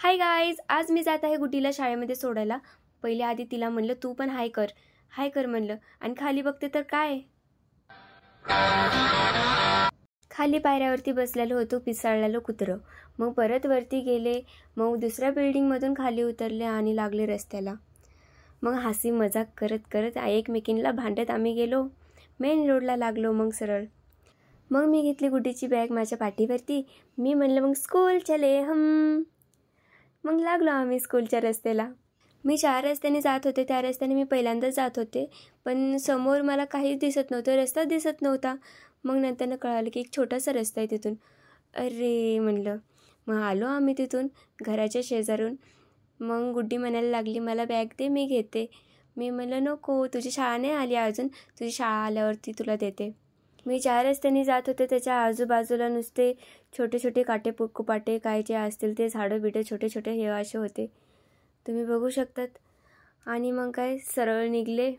Hi guys, आज मी जात आहे गुड्डीला शाळेमध्ये सोडायला. पहिले आधी तिला म्हणलं तू पण हाय कर म्हणलं, आणि खाली बघते तर काय, खाली पायऱ्यावरती बसलेलं होतं पिसाळलेलं कुत्रं. मग परत वरती गेले, मग दुसऱ्या बिल्डिंगमधून खाली उतरले आणि लागले रस्त्याला. मग हसी मजाक करत करत एकमेकींना भांडत आम्ही गेलो, मेन रोडला लागलो. मग सरळ मग मी घेतली गुड्डीची बॅग माझ्या पाठीवरती. मी म्हणलं मग स्कूल चले हम. मग लागलो आम्ही स्कूलच्या रस्त्याला. मी ज्या रस्त्याने जात होते त्या रस्त्याने मी पहिल्यांदाच जात होते, पण समोर मला काहीच दिसत नव्हतं, रस्ता दिसत नव्हता. मग नंतरनं कळालं की एक छोटासा रस्ता आहे तिथून. अरे म्हणलं, मग आलो आम्ही तिथून घराच्या शेजारून. मग गुड्डी म्हणायला लागली मला बॅग दे, मी घेते. मी म्हणलं नको, तुझी शाळा नाही आली अजून, तुझी शाळा आल्यावरती तुला देते. मी ज्या रस्त्याने जात होते त्याच्या आजूबाजूला नुसते छोटे छोटे काटे कुपाटे काय जे असतील ते झाडं बिडं छोटे छोटे हे असे होते, तुम्ही बघू शकतात. आणि मग काय सरळ निघले,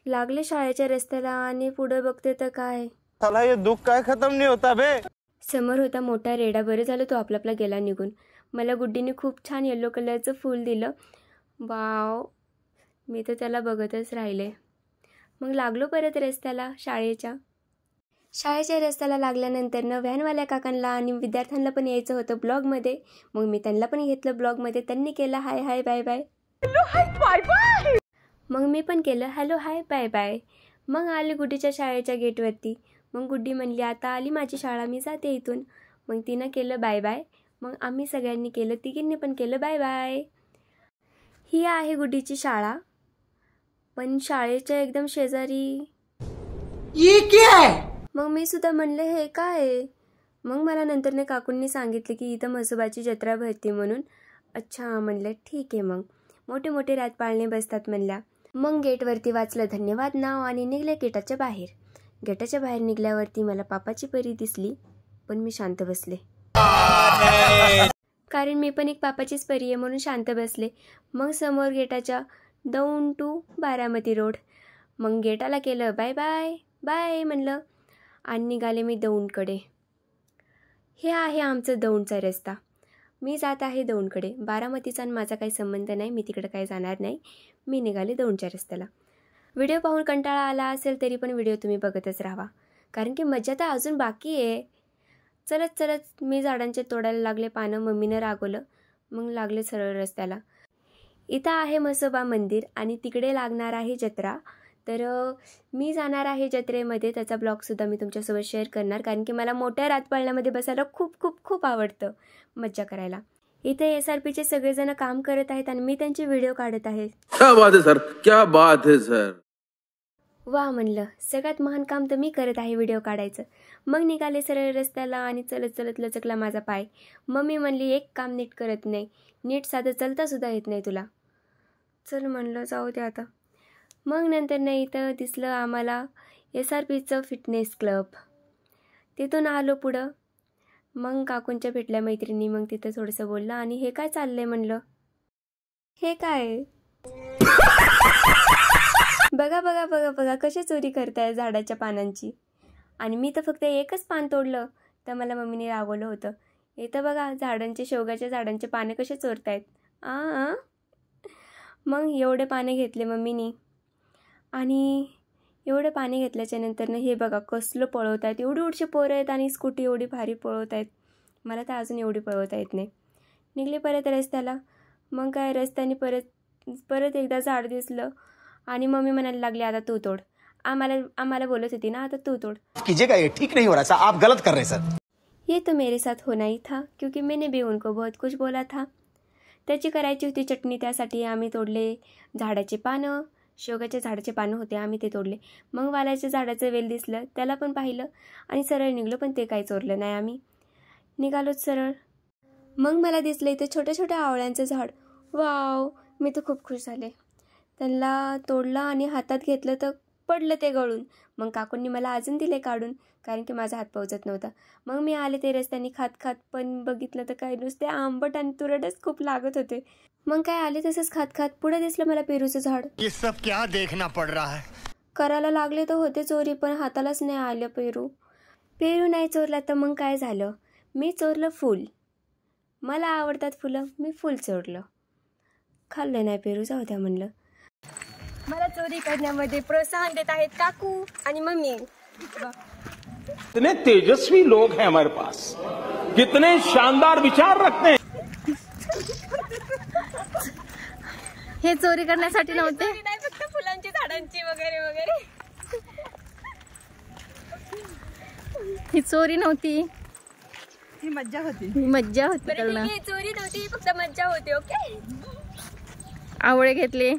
लागले शाळेच्या रस्त्याला. आणि पुढे बघते तर काय, साला ये दुःख काय खतम नाही होता बे. समोर होता मोठा रेडा. बरं झालं तो आपला गेला निघून. मला गुड्डीने खूप छान येलो कलरचं फूल दिलं. वाव, मी तर त्याला बघतच राहिले. मग लागलो परत रस्त्याला शाळेच्या रस्त्याला लागल्यानंतरनं व्हॅनवाल्या काकांना आणि विद्यार्थ्यांना पण यायचं होतं ब्लॉगमध्ये. मग मी त्यांना पण घेतलं ब्लॉगमध्ये. त्यांनी केलं हाय हाय बाय बाय. मग मी पण केलं हॅलो हाय बाय बाय. मग आली गुड्डीच्या शाळेच्या गेटवरती. मग गुड्डी म्हणली आता आली माझी शाळा, मी जाते इथून. मग तिनं केलं बाय बाय. मग आम्ही सगळ्यांनी केलं, तिघींनी पण केलं बाय बाय. ही आहे गुड्डीची शाळा, पण शाळेच्या एकदम शेजारी ये क्या है? मग मी सुद्धा म्हणले हे काय आहे. मग मला नंतरने काकूंनी सांगितले की इथं म्हसोबाची जत्रा भरते म्हणून. अच्छा म्हणलं ठीक आहे. मग मोठे मोठे रातपाळणे बसतात म्हणल्या. मग गेटवरती वाचलं धन्यवाद नाव आणि निघले गेटाच्या बाहेर. गेटाच्या बाहेर निघल्यावरती मला पापाची परी दिसली, पण मी शांत बसले, कारण मी पण एक पापाचीच परी आहे म्हणून शांत बसले. मग समोर गेटाच्या दौंड टू बारामती रोड. मग गेटाला केलं बाय बाय बाय म्हणलं आणि निघाले मी दौंडकडे. हे आहे आमचं दौंडचा रस्ता. मी जात आहे दौंडकडे. बारामतीचा आणि माझा काही संबंध नाही, मी तिकडे काही जाणार नाही. मी निघाले दौंडच्या रस्त्याला. व्हिडिओ पाहून कंटाळा आला असेल तरी पण व्हिडिओ तुम्ही बघतच राहा, कारण की मजा तर अजून बाकी आहे. चलत मी झाडांचे तोडायला लागले पानं. मम्मीनं रागवलं. मग लागले सरळ रस्त्याला. इथं आहे म्हसोबा मंदिर आणि तिकडे लागणार आहे जत्रा. तर मी जाणार आहे जत्रेमध्ये. त्याचा ब्लॉगसुद्धा मी तुमच्यासोबत शेअर करणार, कारण की मला मोठ्या रातपाळण्यामध्ये बसायला खूप खूप खूप आवडतं, मज्जा करायला. इथे SRPचे सगळेजण काम करत आहेत आणि मी त्यांचे व्हिडिओ काढत आहे. क्या बात है सर, क्या बात है सर. वा म्हणलं, सगळ्यात महान काम तर मी करत आहे, व्हिडिओ काढायचं. मग निघाले सरळ रस्त्याला आणि चलत लचकला माझा पाय. मम्मी म्हणली एक काम नीट करत नाही, नीट साधं चलतासुद्धा येत नाही तुला. चल म्हणलं जाऊ दे आता. मग नंतर नाही इथं दिसलं आम्हाला SRPचं फिटनेस क्लब. तिथून आलो पुढं. मग काकूंच्या भेटल्या मैत्रिणी. मग तिथं थोडंसं बोललं आणि हे काय चाललंय म्हणलं. हे काय बघा कशी चोरी करताय झाडाच्या पानांची. आणि मी तर फक्त एकच पान तोडलं तर मला मम्मीने रागवलं होतं. इथं बघा शेवगाच्या झाडांचे पाने कसे चोरतायत. मग एवढे पाने घेतले मम्मीनी. आणि एवढे पाने घेतल्याच्या नंतरनं हे बघा कसलं पळवत आहेत. एवढी उडशी पोरं आहेत आणि स्कूटी एवढी भारी पळवत आहेत. मला तर अजून एवढी पळवता येत नाही. निघले परत रस्त्याला. मग काय रस्त्याने परत एकदा झाड दिसलं आणि मम्मी म्हणायला लागली आता तू तोड. आम्हाला बोलत होती ना आता तू तोड. कीजिएगा, ये ठीक नहीं हो रहा, आप गलत कर रहे सर. ये तो मेरे साथ होना ही था, क्योंकि मैंने भी उनको बहुत कुछ बोला था. त्याची करायची होती चटणी, त्यासाठी आम्ही तोडले झाडाचे पानं. शेवगाच्या झाडाचे पानं होते, आम्ही ते तोडले. मग वालाच्या झाडाचं वेल दिसलं, त्याला पण पाहिलं आणि सरळ निघलो, पण ते काही चोरलं नाही. आम्ही निघालोच सरळ. मग मला दिसलं इथे छोट्या छोट्या आवळ्यांचं झाड. वाव, मी तर खूप खुश झाले. त्यांना तोडलं आणि हातात घेतलं तर पडलं ते गळून. मग काकूंनी मला अजून दिले काढून, कारण की माझा हात पोहोचत नव्हता. मग मी आले ते रस्त्याने खात पण बघितलं तर काय नुसते आंबट आणि तुरटच खूप लागत होते. मग काय आले तसंच खात पुढे दिसलं मला पेरूचं झाड. ये सब क्या देखना पड़ रहा है. करायला लागले तर होते चोरी, पण हातालाच नाही आलं पेरू नाही चोरला. तर मग काय झालं, मी चोरलं फूल. मला आवडतात फुलं, मी फुल चोरलं. खाल्लं नाही पेरू, जाऊ द्या म्हणलं. मला चोरी करण्यामध्ये प्रोत्साहन देत आहेत काकू आणि मम्मी. कितने तेजस्वी लोग हैं हमारे पास, कितने शानदार विचार रखते हैं. हे चोरी करण्यासाठी नव्हते, नाही फक्त फुलांची झाडांची वगैरे वगैरे. ही चोरी नव्हती, ही मज्जा होती. मज्जा होती बरं ठीक करणं. आहे, चोरी नव्हती, फक्त मज्जा होती. ओके. आवळे घेतले,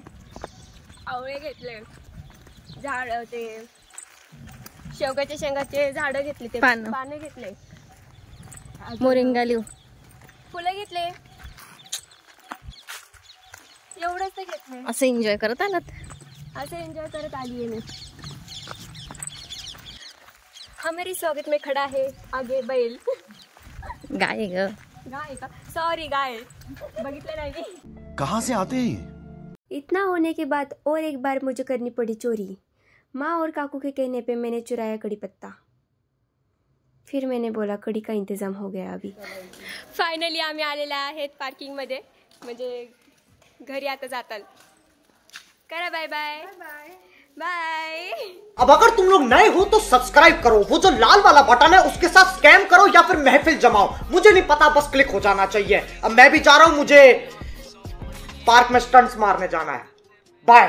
आवळे घेतले, झाड ते शेवगाच्या शेंगाचे झाडं घेतले, ते पानं घेतले, मोरिंगा लिव, फुलं घेतले, एवढंच तर घेतले. असं एन्जॉय करत आलात. असं एन्जॉय करत आली आहे मी. हा मेरी स्वागत में खडा है आगे बैल. गाय ग, गाय का, सॉरी गाय, बघितलं नाही मी. कहाँ से आते हैं? इतना होने के बाद और एक बार मुझे करनी पड़ी चोरी. माँ और काकू के कहने पे मैंने चुराया कड़ी पत्ता. फिर मैंने बोला कड़ी का इंतजाम हो गया अभी. फायनली आम्ही आलेला आहेत पार्किंगमध्ये, म्हणजे घरी आता जाताल. करा बाय बाय बाय. अब अगर तुम लोग नए हो तो सब्सक्राइब करो, वो जो लाल वाला बटन है उसके साथ स्कैम करो या फिर महफिल जमाओ, मुझे नहीं पता, बस क्लिक हो जाना चाहिए. अब मैं भी जा रहा हूं, मुझे पार्क में स्टंट्स मारने जाना है. बाय.